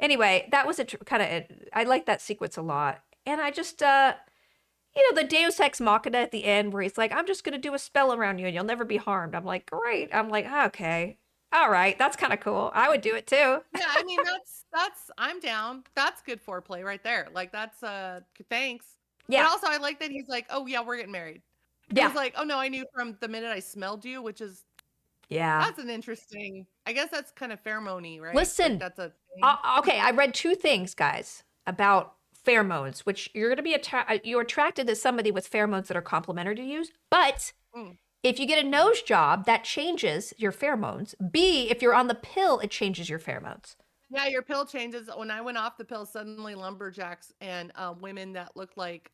Anyway, that was a kind of, I like that sequence a lot. And I just, the Deus Ex Machina at the end where he's like, I'm just going to do a spell around you and you'll never be harmed. I'm like, great. I'm like, okay. All right. That's kind of cool. I would do it too. Yeah, I mean that's I'm down. That's good foreplay right there. Like that's thanks. But Yeah. also I like that he's like, "Oh yeah, we're getting married." It Yeah. was like, "Oh no, I knew from the minute I smelled you," which is Yeah. that's an interesting. I guess that's kind of pheromony, right? Like Listen, that's a thing. okay. I read two things, guys, about pheromones, which you're going to be, you're attracted to somebody with pheromones that are complementary to you. But Mm. if you get a nose job, that changes your pheromones. B, if you're on the pill, it changes your pheromones. Yeah, your pill changes. When I went off the pill, suddenly lumberjacks and women that looked like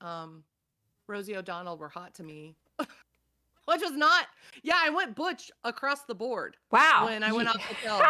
Rosie O'Donnell were hot to me. Which was not, yeah, I went butch across the board Wow. when I went off the pill.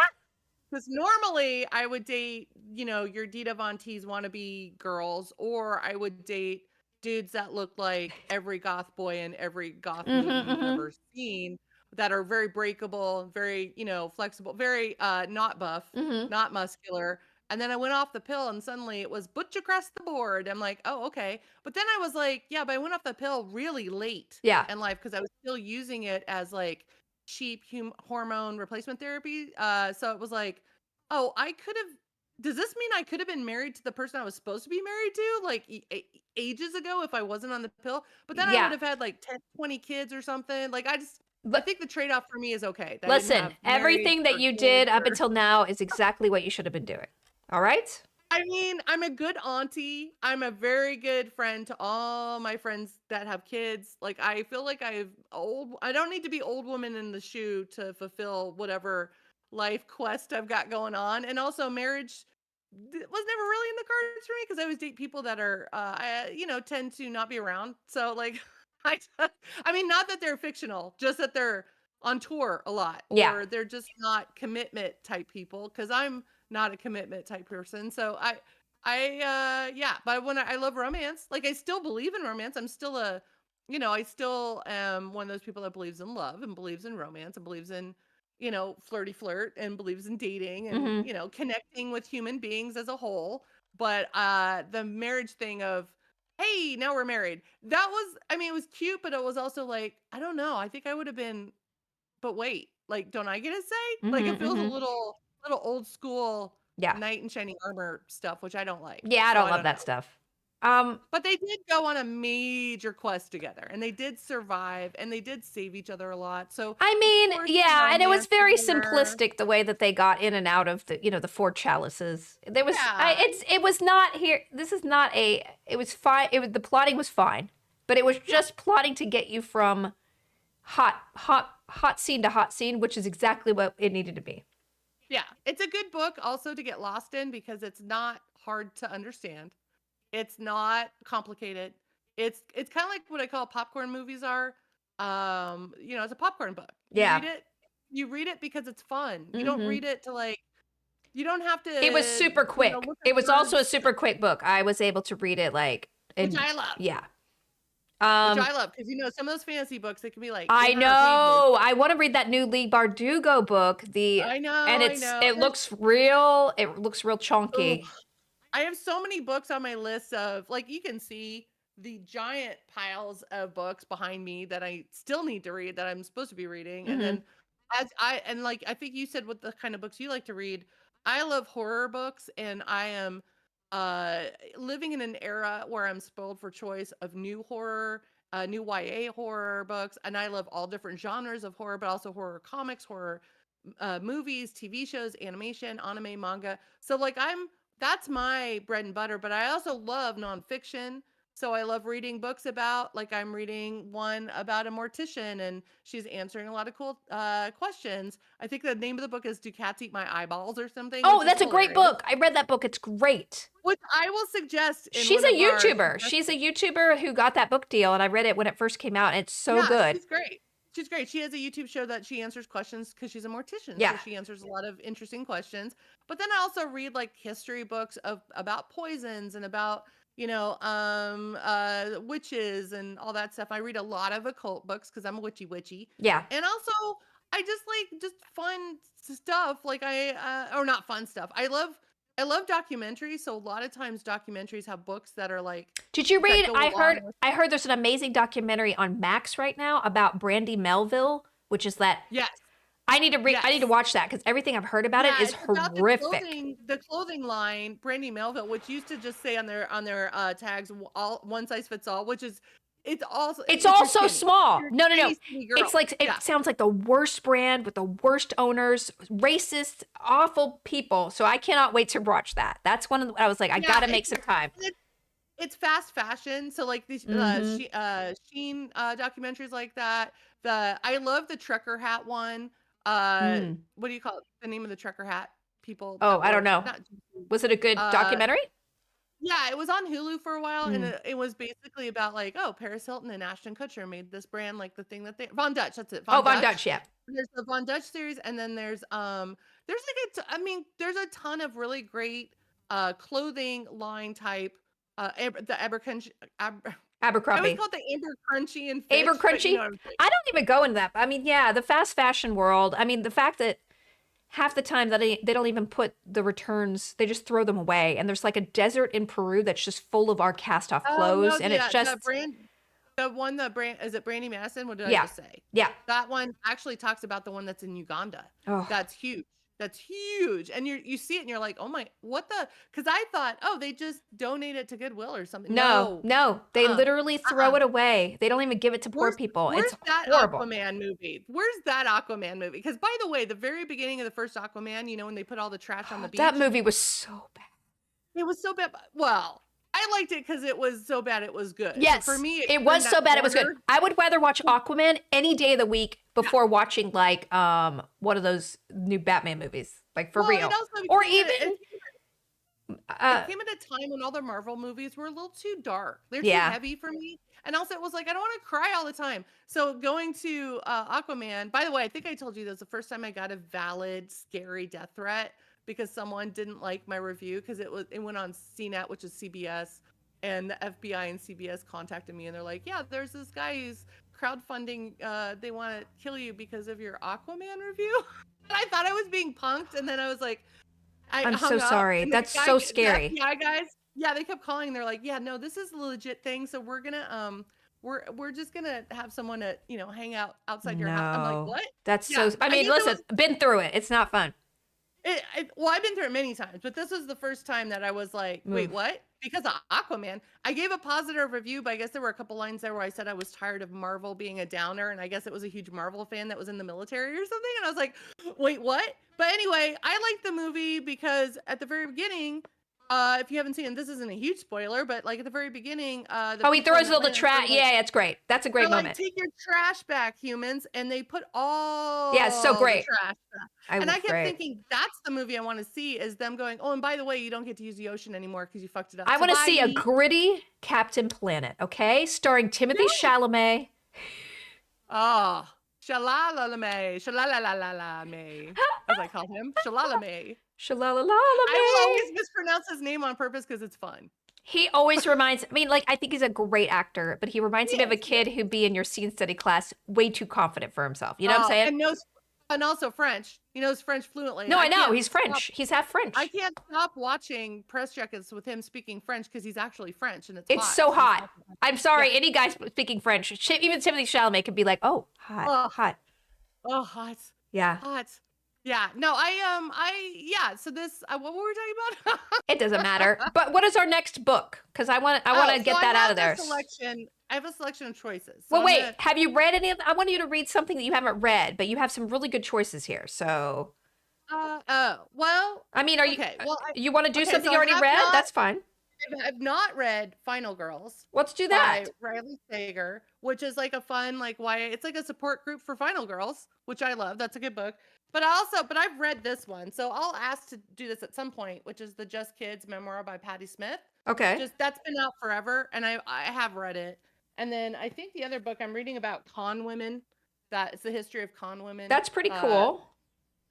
Because normally I would date, your Dita Von Teese wannabe girls, or I would date dudes that look like every goth boy in every goth Mm-hmm, movie you've mm-hmm. ever seen, that are very breakable, very, flexible, very not buff, Mm-hmm. not muscular. And then I went off the pill and suddenly it was butch across the board. I'm like, oh, okay. But then I was like, yeah, but I went off the pill really late Yeah. in life because I was still using it as like cheap hormone replacement therapy. So it was like, oh, I could have. Does this mean I could have been married to the person I was supposed to be married to like ages ago if I wasn't on the pill? But then I would Yeah. have had like 10, 20 kids or something. Like I But think the trade off for me is okay. That I didn't listen, have married everything that or you kids did up or. until now is exactly what you should have been doing. All right? I mean, I'm a good auntie. I'm a very good friend to all my friends that have kids. Like I feel like I don't need to be old woman in the shoe to fulfill whatever life quest I've got going on. And also marriage was never really in the cards for me because I always date people that are tend to not be around. So like I I mean not that they're fictional, just that they're on tour a lot Yeah. or they're just not commitment type people because I'm not a commitment type person. So yeah, but I love romance. Like I still believe in romance. I'm still I still am one of those people that believes in love and believes in romance and believes in, flirty flirt and believes in dating and, Mm-hmm. connecting with human beings as a whole. But the marriage thing of, hey, now we're married. That was, I mean, it was cute, but it was also like, I don't know. I think I would have been, but wait, like, don't I get a say? Like it Mm-hmm. feels a Mm-hmm. little old school Yeah. knight in shining armor stuff, which I don't like. Yeah, I So don't I love don't that know. stuff. But they did go on a major quest together and they did survive and they did save each other a lot. So I of mean, course the yeah, and it was romance is very there. simplistic the way that they got in and out of the four chalices. There was, Yeah. it was not here. This is not a. It was fine. It was the plotting was fine, but it was Yeah. just plotting to get you from hot scene to hot scene, which is exactly what it needed to be. Yeah. It's a good book also to get lost in because it's not hard to understand. It's not complicated. It's kind of like what I call popcorn movies are. It's a popcorn book. Yeah. You read it because it's fun. You don't Hmm. read it to like you don't have It was to, super quick. look at It was also a words, super quick book. I was able to read it like which in I love. yeah. Which Um, I love because some of those fantasy books it can be like I 800 pages. know. I want to read that new Lee Bardugo book. And I know. it looks real. It looks real Ugh. chunky. I have so many books on my list of like you can see the giant piles of books behind me that I still need to read that I'm supposed to be reading. And Hmm. then like I think you said what the kind of books you like to read. I love horror books and I am uh living in an era where I'm spoiled for choice of new horror, new YA horror books, and I love all different genres of horror, but also horror comics, horror movies, TV shows, animation, anime, manga. So like that's my bread and butter, but I also love nonfiction. So I love reading books about, like I'm reading one about a mortician and she's answering a lot of cool questions. I think the name of the book is Do Cats Eat My Eyeballs or something, Oh, which is that's a great hilarious. book. I read that book. It's great. Which I will suggest in She's one a of our YouTuber. She's a YouTuber who got that book deal, and I read it when it first came out, and it's so yeah, good. she's great. She's great. She has a YouTube show that she answers questions because she's a mortician. So Yeah. she answers a lot of interesting questions. But then I also read like history books of about poisons and about, witches and all that stuff. I read a lot of occult books because I'm a witchy. Yeah. And also I just like just fun stuff. Like or not fun stuff. I love I love documentaries, so a lot of times documentaries have books that are like Did you that read? go I along heard with. I heard there's an amazing documentary on Max right now about Brandy Melville, which is that Yes, I need to yes. watch that because everything I've heard about it Yeah, is it's about horrific. the clothing line, Brandy Melville, which used to just say on their tags, all one size fits all, which is it's also It's if all you're so skinny. small. You're a No, no, no. skinny It's girl. like Yeah. it sounds like the worst brand with the worst owners, racist, awful people. So I cannot wait to watch that. That's one of the, I was like, I Yeah, gotta make some time. it's fast fashion. So like these Mm-hmm. Sheen documentaries like that. I love the trucker hat one. Mm. What do you call it? The name of the trucker hat people Oh, that I don't wore know. not Was it a good uh documentary? yeah, it was on Hulu for a while, and Mm. it was basically about like, oh, Paris Hilton and Ashton Kutcher made this brand, like the thing that they Von Dutch, that's it, Oh, Von Von Dutch. Dutch, yeah. There's the Von Dutch series, and then there's like I mean, there's a ton of really great clothing line type the Abercrombie I always Abercrombie. call it the Abercrunchy and Fitch, but you know Abercrunchy. what I'm saying. I don't even go into that. I mean, yeah, the fast fashion world. I mean, the fact that half the time that they don't even put the returns, they just throw them away. And there's like a desert in Peru that's just full of our cast off Oh no, clothes. And it's the just, brand the brand is it Brandy Madison? What did I yeah, just say? yeah. That one actually talks about the one that's in Uganda. Oh, That's huge. That's huge. And you see it and you're like, "Oh my, what the?" Cuz I thought, "Oh, they just donate it to Goodwill or something." no, No. no. They Uh-uh. literally Uh-uh. throw it away. They don't even give it to poor people. It's Where's that horrible. Aquaman movie? Where's that Aquaman movie? Cuz by the way, the very beginning of the first Aquaman, you know when they put all the trash on the That beach? movie was so bad. It was so bad. Well, I liked it cuz it was so bad it was good. So for Yes, me, it it was turned so that bad it was good. corner. I would rather watch Aquaman any day of the week Yeah. before watching like one of those new Batman movies. Like for Well, it real. also Or came at even it uh came at a time when all the Marvel movies were a little too dark. They're too yeah. heavy for me. And also it was like I don't want to cry all the time. So going to Aquaman, by the way, I think I told you this the first time I got a valid scary death threat because someone didn't like my review because it went on CNET, which is CBS, and the FBI and CBS contacted me and they're like, "Yeah, there's this guy who's crowdfunding they want to kill you because of your Aquaman review." And I thought I was being punked and then I was like I I'm so hung up, sorry. and That's so the scary. FBI guys, yeah, they kept calling. They're like, "Yeah, no, this is a legit thing. So we're gonna we're just gonna have someone to hang out outside your house." I'm like, No. "What?" That's Yeah, so I I mean, guess it listen, was. been through it. It's not fun. Well, I've been through it many times, but this was the first time that I was like, "Wait, Move. what?" Because of Aquaman, I gave a positive review, but I guess there were a couple lines there where I said I was tired of Marvel being a downer, and I guess it was a huge Marvel fan that was in the military or something, and I was like, "Wait, what?" But anyway, I liked the movie because at the very beginning, if you haven't seen it, this isn't a huge spoiler, but like at the very beginning, the Oh, he people on throws the all the planet are trash. like, Yeah, it's great. That's a they're great like, moment. "Take your trash back, humans," and they put Yeah, it's so all the great. trash back. I And I kept great. thinking, that's the movie I want to see is them going, "Oh, and by the way, you don't get to use the ocean anymore because you fucked it up. I So want to see a bye." gritty Captain Planet, okay? Starring Timothy Really? Chalamet. Oh, Shalalalame, Shalalalame, as I call him, Shalalame. I will Shalalalame. always mispronounce his name on purpose because it's fun. He always reminds, I mean, like, I think he's a great actor, but he reminds He me of a is, he is. kid who'd be in your scene study class, way too confident for himself. You know what I'm Oh, saying? and knows, and also French. He knows French fluently. No, I know. He's French. He's half I French. can't stop watching press check-ins with him speaking French because he's actually French and it's It's hot so because he's hot. talking French. I'm Yeah. sorry. Any guy speaking French, even Timothy Chalamet could be like, oh, hot, Oh, hot. oh, hot, Yeah. hot. Yeah. No, yeah. So this, what were we talking about? It doesn't matter. But what is our next book? Because I want Oh, to so get I that out have of there. a selection. I have a selection of choices. So Well, I'm wait. gonna. Have you read any of them? I want you to read something that you haven't read, but you have some really good choices here. So, Well, I mean, are you okay. Well, you want to do okay. something So you I already have read? not. That's fine. I've not read Final Girls Let's do by that. Riley Sager, which is like a fun, like why it's like a support group for Final Girls, which I love. That's a good book. But I've read this one, so I'll ask to do this at some point, which is the Just Kids memoir by Patti Smith. Okay. Just that's been out forever, and I have read it. And then I think the other book I'm reading about con women. That is the history of con women. That's pretty cool.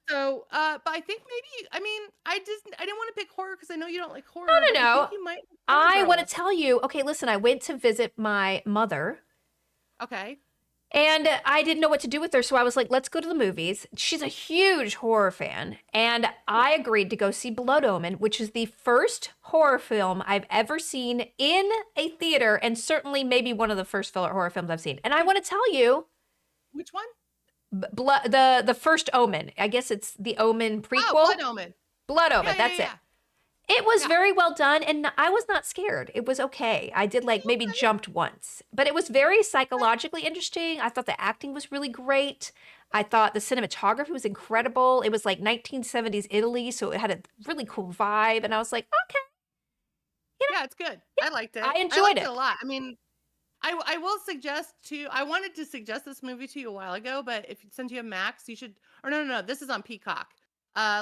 But I think maybe I mean I didn't want to pick horror because I know you don't like horror. No, But I think no. you might like I Final want to Girls. tell you. Okay, listen. I went to visit my mother Okay. And I didn't know what to do with her, so I was like, let's go to the movies. She's a huge horror fan, and I agreed to go see Blood Omen, which is the first horror film I've ever seen in a theater, and certainly maybe one of the first horror films I've seen. And I want to tell you, Which one? the first Omen. I guess it's the Omen Oh, prequel. Blood Omen. Blood Yeah, Omen. yeah, That's it. yeah. It was Yeah. very well done, and I was not scared. It was okay. I did like maybe Okay. jumped once, but it was very psychologically interesting. I thought the acting was really great. I thought the cinematography was incredible. It was like 1970s Italy, so it had a really cool vibe, and I was like, okay, Yeah, it's good. I liked it. I I enjoyed liked it it. a lot. I mean, I will suggest too. I wanted to suggest this movie to you a while ago, but if since you have Max, you should. Or no, this is on Peacock.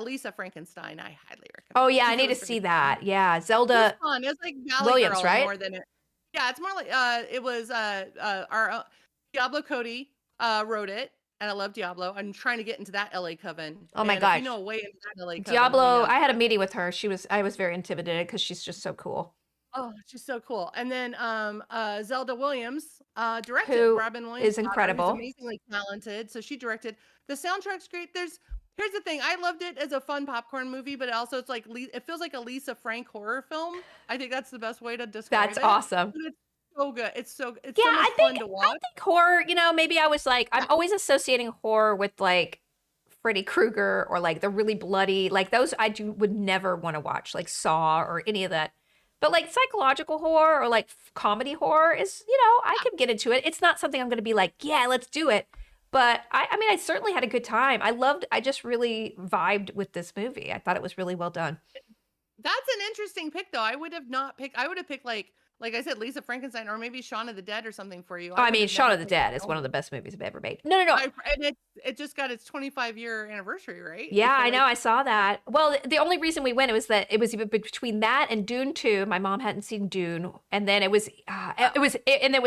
Lisa Frankenstein. I highly Oh recommend. yeah, I She's need to really see freaking that. funny. Yeah, It was Zelda fun. It was like Valley Williams, Girl right? more than it. Yeah, it's more like it was our Diablo Cody wrote it, and I love Diablo. I'm trying to get into that LA coven, Oh my and if you know gosh, a way into that LA coven, let me Diablo. know. I had a meeting with her. I was very intimidated because she's just so cool. Oh, she's so cool. And then Zelda Williams directed Who Robin Williams' is daughter, who's incredible. amazingly talented. So she directed. The soundtrack's great. Here's the thing. I loved it as a fun popcorn movie, but also it's like it feels like a Lisa Frank horror film. I think that's the best way to That's describe it. awesome. But it's so good. It's Yeah, so much fun to I watch. think horror, maybe I was like I'm Yeah. always associating horror with like Freddy Krueger or like the really bloody, like those would never want to watch, like Saw or any of that. But like psychological horror or like comedy horror is, I Yeah. can get into it. It's not something I'm going to be like, yeah, let's do it. But I mean, I certainly had a good time. I just really vibed with this movie. I thought it was really well done. That's an interesting pick though. I would have not picked I would have picked like I said, Lisa Frankenstein or maybe Shaun of the Dead or something for you. Oh, I I would mean, have Shaun never of the picked Dead is one of Omen. the best movies I've ever made. No, no, no. And it just got its 25-year anniversary, right? I Yeah, feel I know. like I saw that. Well, the only reason we went was that it was between that and Dune 2. My mom hadn't seen Dune, and then it was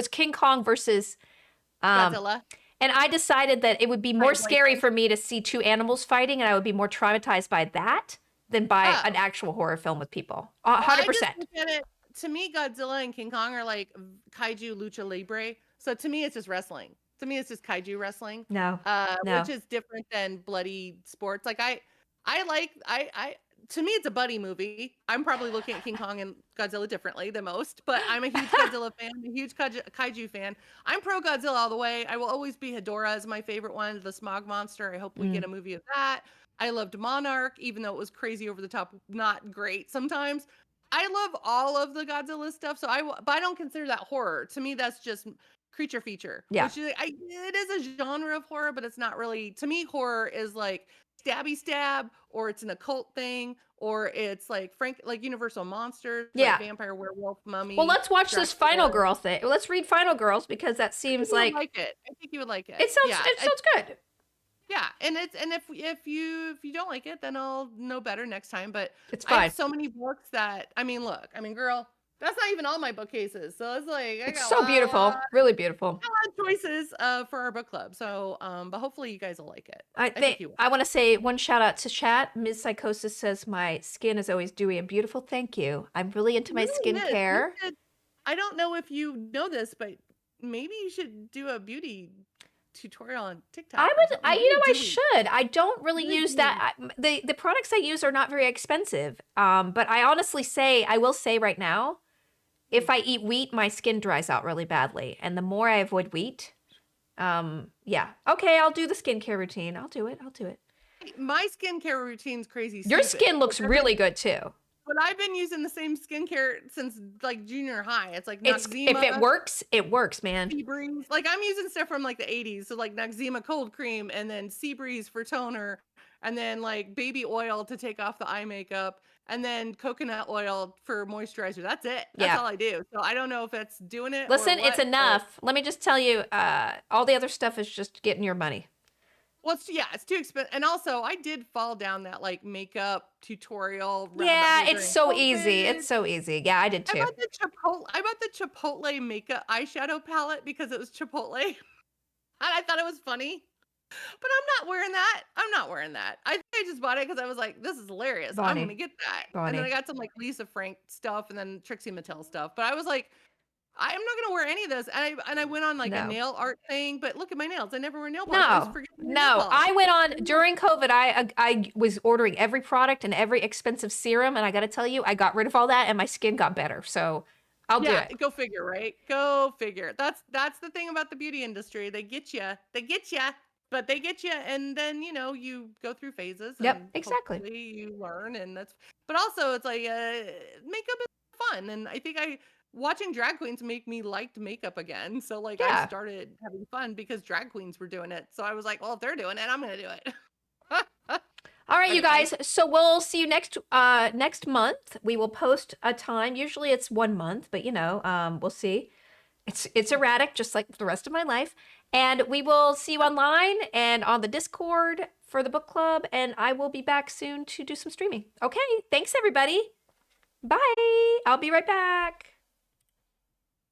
King Kong versus um Godzilla, and I decided that it would be more Brian scary Blessing. for me to see two animals fighting, and I would be more traumatized by that than by an Oh, actual horror film with people. A well, hundred I just percent. look at it. To me, Godzilla and King Kong are like kaiju lucha libre. So to me, it's just wrestling. To me, it's just kaiju wrestling, No, which no. is different than bloody sports. Like I like I. To me, it's a buddy movie. I'm probably looking at King Kong and Godzilla differently than most, but I'm a huge Godzilla fan, a huge kaiju fan. I'm pro Godzilla all the way. I will always be Hedorah as my favorite one, the smog monster. I hope we Mm. get a movie of that. I loved Monarch, even though it was crazy over the top, not great sometimes. I love all of the Godzilla stuff, but I don't consider that horror. To me, that's just creature feature, Yeah, which it is a genre of horror, but it's not really. To me, horror is like stabby stab, or it's an occult thing, or it's like Universal monsters, like yeah. vampire, werewolf, Well, mummy, let's watch this Final Dracula. Girl thing. Let's read Final Girls because that I think seems you would like like it. I think you would like it. it sounds Yeah, it sounds good. yeah, and if you don't like it, then I'll know better next time. But It's I have fine. so many books that girl, that's not even all my bookcases. So it's like I It's got a so beautiful, really beautiful. lot of choices for our book club. So but hopefully you guys will like it. I think you will. I want to say one shout out to chat. Ms. Psychosis says my skin is always dewy and beautiful. Thank you. I'm really into It my really is. You skincare. should. I don't know if you know this, but maybe you should do a beauty tutorial on I TikTok or would, something. Very I dewy. should. I don't really Very use dewy. that. The products I use are not very expensive. But I honestly say, I will say right now, if I eat wheat, my skin dries out really badly. And the more I avoid wheat, yeah. Okay, I'll do the skincare routine. I'll do it. I'll do it. My skincare routine's crazy Your stupid. skin looks really good too. But I've been using the same skincare since like junior high. It's like If Noxzema, it works, man. Sea Breeze. Like I'm using stuff from like the 80s. So like Noxzema cold cream and then Sea Breeze for toner and then like baby oil to take off the eye makeup and then coconut oil for moisturizer. That's it. That's Yeah. all I do. So I don't know if that's doing it or Listen, it's what, but enough. Let me just tell you, all the other stuff is just getting your money. well, it's too expensive. And also I did fall down that like makeup tutorial rabbit Yeah, hole it's during so easy. COVID. It's so easy. Yeah, I did too. I bought the Chipotle makeup eyeshadow palette because it was Chipotle. And I thought it was funny. But I'm not wearing that. I'm not wearing that. I think I just bought it because I was like, this is hilarious. I'm Bonnie. gonna get that. And then Bonnie. I got some like Lisa Frank stuff and then Trixie Mattel stuff. But I was like, I'm not gonna wear any of this. And I went on like a No. nail art thing, but look at my nails. I never wear nail polish. I always No, forget to wear nail no. polish. I went on during COVID. I was ordering every product and every expensive serum, and I got to tell you, I got rid of all that, and my skin got better. So I'll do Yeah, it. go figure, right? Go figure. That's the thing about the beauty industry. They get you. They get you, but they get you, and then you go through phases, Yep, and exactly. hopefully you learn. And that's. But also, it's like makeup is fun, and I think watching drag queens make me liked makeup again. So like I Yeah. started having fun because drag queens were doing it. So I was like, well, if they're doing it, I'm gonna do it. All right, you Anyway, guys. So we'll see you next month. We will post a time. Usually it's 1 month, but we'll see. It's erratic, just like the rest of my life. And we will see you online and on the Discord for the book club. And I will be back soon to do some streaming. Okay, thanks everybody. Bye. I'll be right back.